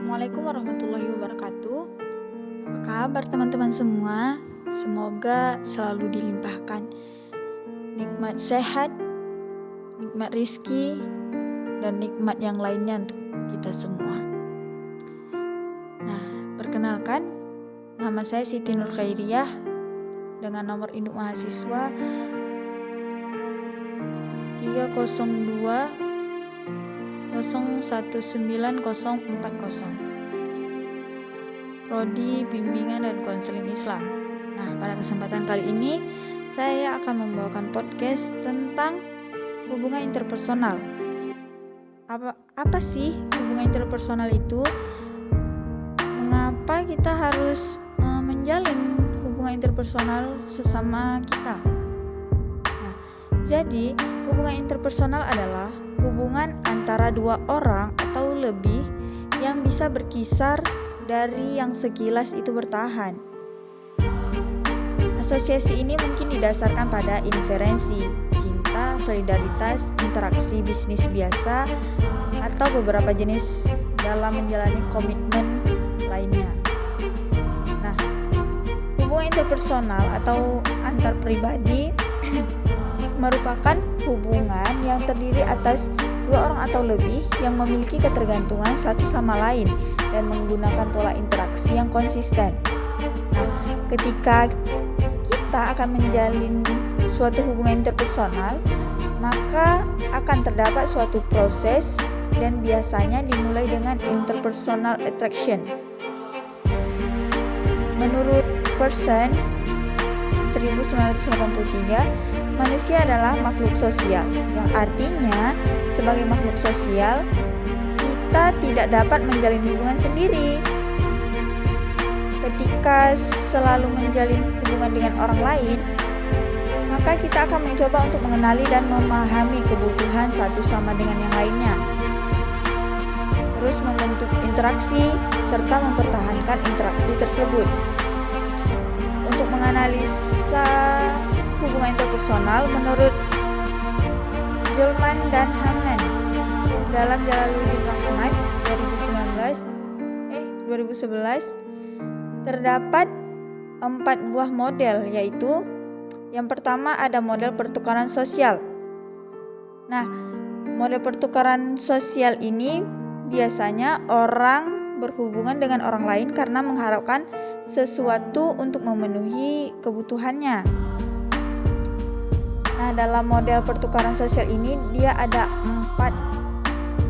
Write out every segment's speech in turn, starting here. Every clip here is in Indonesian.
Assalamualaikum warahmatullahi wabarakatuh. Apa kabar teman-teman semua? Semoga selalu dilimpahkan nikmat sehat, nikmat rizki, dan nikmat yang lainnya untuk kita semua. Nah, perkenalkan, nama saya Siti Nur Khairiyah dengan nomor induk mahasiswa 302 019040. Prodi Bimbingan dan Konseling Islam. Nah, pada kesempatan kali ini saya akan membawakan podcast tentang hubungan interpersonal. Apa sih hubungan interpersonal itu? Mengapa kita harus menjalin hubungan interpersonal sesama kita? Nah, jadi hubungan interpersonal adalah hubungan antara dua orang atau lebih yang bisa berkisar dari yang sekilas itu bertahan. Asosiasi ini mungkin didasarkan pada inferensi, cinta, solidaritas, interaksi bisnis biasa, atau beberapa jenis dalam menjalani komitmen lainnya. Nah, hubungan interpersonal atau antar pribadi merupakan hubungan yang terdiri atas dua orang atau lebih yang memiliki ketergantungan satu sama lain dan menggunakan pola interaksi yang konsisten. Nah, ketika kita akan menjalin suatu hubungan interpersonal, maka akan terdapat suatu proses dan biasanya dimulai dengan interpersonal attraction. Menurut Pearson 1983, manusia adalah makhluk sosial, yang artinya sebagai makhluk sosial kita tidak dapat menjalin hubungan sendiri. Ketika selalu menjalin hubungan dengan orang lain, maka kita akan mencoba untuk mengenali dan memahami kebutuhan satu sama dengan yang lainnya, terus membentuk interaksi serta mempertahankan interaksi tersebut. Untuk menganalisa hubungan interpersonal menurut Jolman dan Hammond dalam Jalaluddin Rahmat 2011 terdapat 4 buah model, yaitu yang pertama ada model pertukaran sosial. Nah, model pertukaran sosial ini biasanya orang berhubungan dengan orang lain karena mengharapkan sesuatu untuk memenuhi kebutuhannya. Nah, dalam model pertukaran sosial ini dia ada 4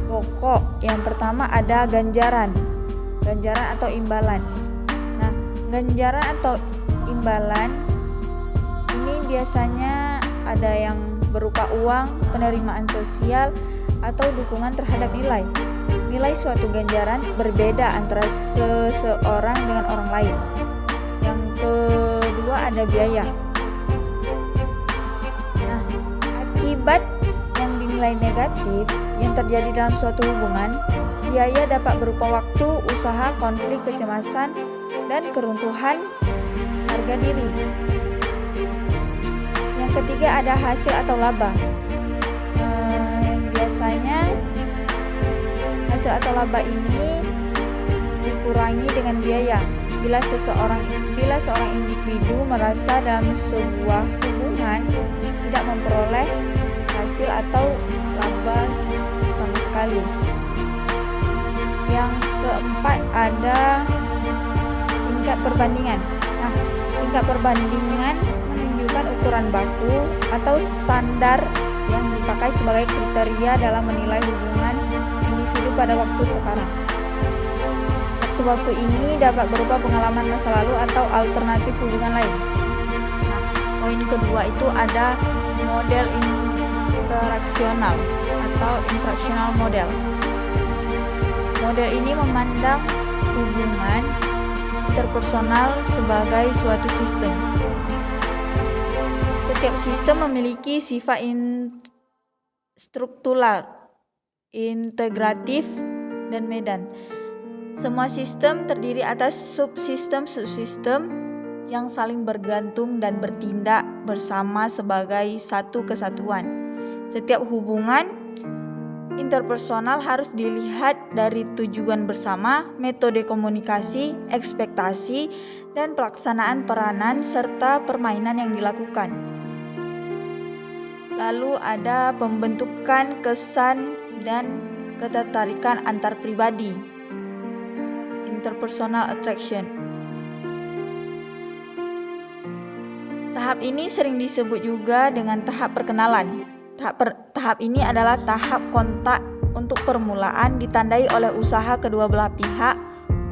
pokok. Yang pertama ada ganjaran atau imbalan. Nah, ganjaran atau imbalan ini biasanya ada yang berupa uang, penerimaan sosial, atau dukungan terhadap nilai. Nilai suatu ganjaran berbeda antara seseorang dengan orang lain. Yang kedua ada biaya. Nah, akibat yang dinilai negatif yang terjadi dalam suatu hubungan, biaya dapat berupa waktu, usaha, konflik, kecemasan, dan keruntuhan harga diri. Yang ketiga ada hasil atau laba. Biasanya hasil atau laba ini dikurangi dengan biaya. Bila seorang individu merasa dalam sebuah hubungan tidak memperoleh hasil atau laba sama sekali. Yang keempat ada tingkat perbandingan. Nah, tingkat perbandingan menunjukkan ukuran baku atau standar yang dipakai sebagai kriteria dalam menilai hubungan individu pada waktu sekarang. Waktu baku ini dapat berupa pengalaman masa lalu atau alternatif hubungan lain. Nah, poin kedua itu ada model interaksional atau interactional model. Model ini memandang hubungan interpersonal sebagai suatu sistem. Setiap sistem memiliki sifat struktural, integratif, dan medan. Semua sistem terdiri atas subsistem yang saling bergantung dan bertindak bersama sebagai satu kesatuan. Setiap hubungan interpersonal harus dilihat dari tujuan bersama, metode komunikasi, ekspektasi, dan pelaksanaan peranan serta permainan yang dilakukan. Lalu ada pembentukan kesan dan ketertarikan antar pribadi, interpersonal attraction. Tahap ini sering disebut juga dengan tahap perkenalan. Tahap ini adalah tahap kontak untuk permulaan, ditandai oleh usaha kedua belah pihak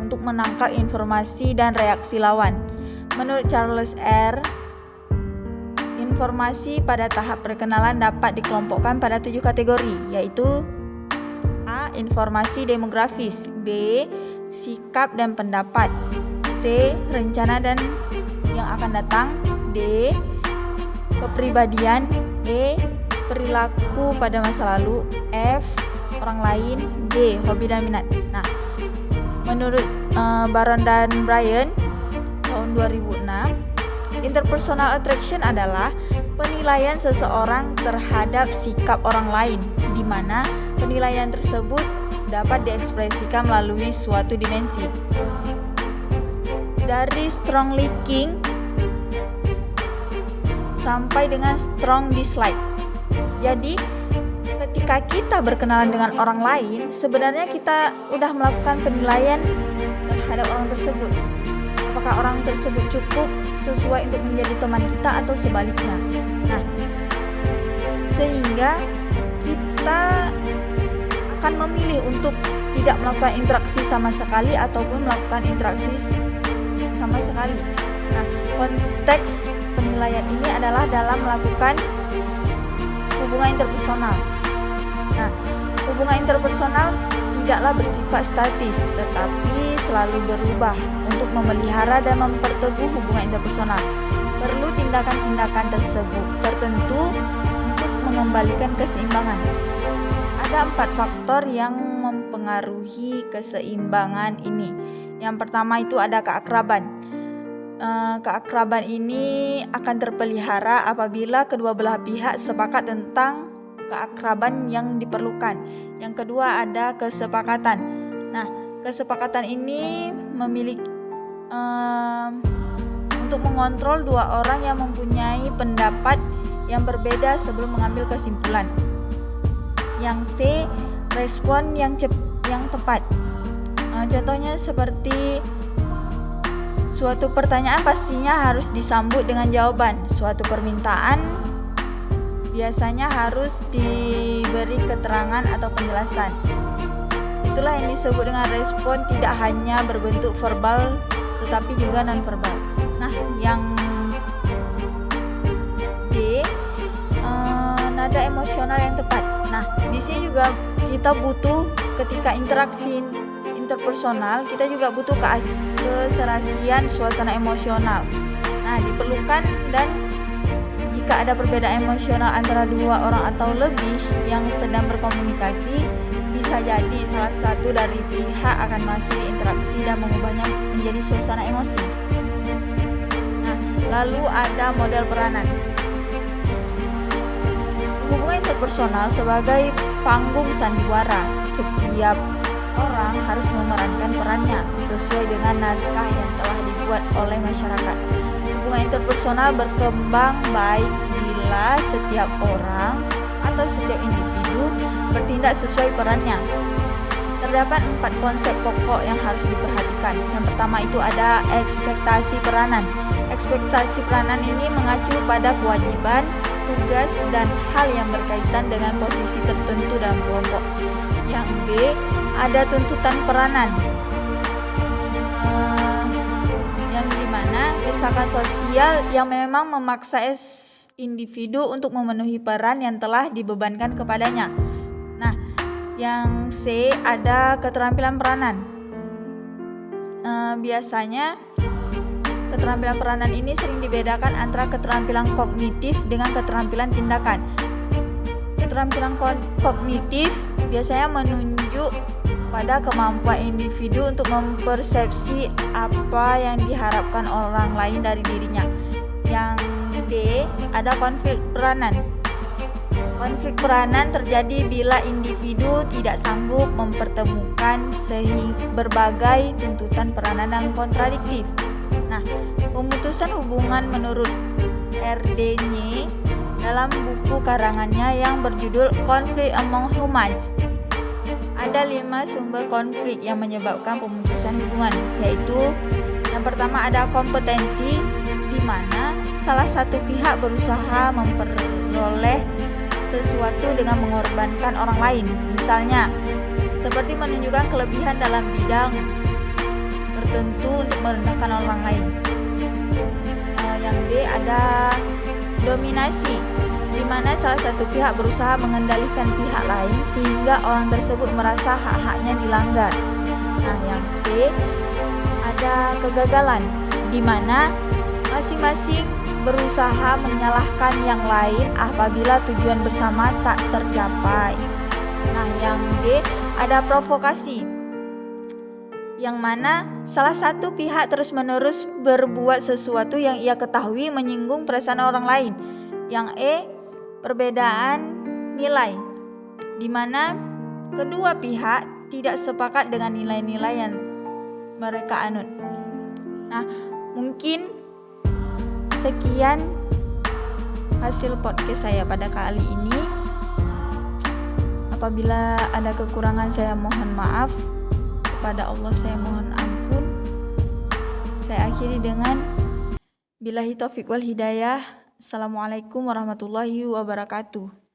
untuk menangkap informasi dan reaksi lawan. Menurut Charles R., informasi pada tahap perkenalan dapat dikelompokkan pada 7 kategori, yaitu A. Informasi demografis, B. Sikap dan pendapat, C. Rencana dan yang akan datang, D. Kepribadian, E. Perilaku pada masa lalu, F. Orang lain, G. Hobi dan minat. Nah, menurut Baron dan Bryan tahun 2006, interpersonal attraction adalah penilaian seseorang terhadap sikap orang lain, di mana penilaian tersebut dapat diekspresikan melalui suatu dimensi. Dari strong liking sampai dengan strong dislike. Jadi, ketika kita berkenalan dengan orang lain, sebenarnya kita udah melakukan penilaian terhadap orang tersebut. Apakah orang tersebut cukup sesuai untuk menjadi teman kita atau sebaliknya. Nah, sehingga kita akan memilih untuk tidak melakukan interaksi sama sekali ataupun melakukan interaksi sama sekali. Nah, konteks penilaian ini adalah dalam melakukan hubungan interpersonal. Nah, hubungan interpersonal tidaklah bersifat statis, tetapi selalu berubah. Untuk memelihara dan memperteguh hubungan interpersonal, perlu tindakan-tindakan tertentu untuk mengembalikan keseimbangan. Ada 4 faktor yang mempengaruhi keseimbangan ini. Yang pertama itu ada keakraban. Keakraban ini akan terpelihara apabila kedua belah pihak sepakat tentang keakraban yang diperlukan. Yang kedua ada kesepakatan. Nah, kesepakatan ini memiliki untuk mengontrol dua orang yang mempunyai pendapat yang berbeda sebelum mengambil kesimpulan. Yang C, respon yang tepat. Contohnya seperti suatu pertanyaan pastinya harus disambut dengan jawaban. Suatu permintaan biasanya harus diberi keterangan atau penjelasan. Itulah yang disebut dengan respon tidak hanya berbentuk verbal tetapi juga non-verbal. Nah, yang D, nada emosional yang tepat. Nah, di sini juga kita butuh ketika interaksi interpersonal, kita juga butuh keserasian suasana emosional. Nah, diperlukan dan jika ada perbedaan emosional antara dua orang atau lebih yang sedang berkomunikasi, bisa jadi salah satu dari pihak akan mengakhiri interaksi dan mengubahnya menjadi suasana emosi. Nah, lalu ada model peranan. Hubungan interpersonal sebagai panggung sandiwara. Setiap orang harus memerankan perannya sesuai dengan naskah yang telah dibuat oleh masyarakat. Hubungan interpersonal berkembang baik bila setiap orang atau setiap individu bertindak sesuai perannya. Terdapat 4 konsep pokok yang harus diperhatikan. Yang pertama itu ada ekspektasi peranan. Ekspektasi peranan ini mengacu pada kewajiban, tugas, dan hal yang berkaitan dengan posisi tertentu dalam kelompok. Yang B, ada tuntutan peranan, yang dimana desakan sosial yang memang memaksa individu untuk memenuhi peran yang telah dibebankan kepadanya. Nah, yang C ada keterampilan peranan. Biasanya keterampilan peranan ini sering dibedakan antara keterampilan kognitif dengan keterampilan tindakan. Keterampilan kognitif biasanya menunjuk pada kemampuan individu untuk mempersepsi apa yang diharapkan orang lain dari dirinya. Yang D ada konflik peranan. Konflik peranan terjadi bila individu tidak sanggup mempertemukan berbagai tuntutan peranan yang kontradiktif. Nah, pemutusan hubungan menurut RD dalam buku karangannya yang berjudul Conflict Among Humans. Ada 5 sumber konflik yang menyebabkan pemutusan hubungan, yaitu yang pertama ada kompetensi, di mana salah satu pihak berusaha memperoleh sesuatu dengan mengorbankan orang lain, misalnya seperti menunjukkan kelebihan dalam bidang tertentu untuk merendahkan orang lain. Yang D ada dominasi, di mana salah satu pihak berusaha mengendalikan pihak lain sehingga orang tersebut merasa hak-haknya dilanggar. Nah, yang C ada kegagalan, di mana masing-masing berusaha menyalahkan yang lain apabila tujuan bersama tak tercapai. Nah, yang D ada provokasi, yang mana salah satu pihak terus-menerus berbuat sesuatu yang ia ketahui menyinggung perasaan orang lain. Yang E perbedaan nilai, di mana kedua pihak tidak sepakat dengan nilai-nilai yang mereka anut. Nah, mungkin sekian hasil podcast saya pada kali ini. Apabila ada kekurangan saya mohon maaf. Kepada Allah saya mohon ampun. Saya akhiri dengan billahi taufiq wal hidayah. Assalamualaikum warahmatullahi wabarakatuh.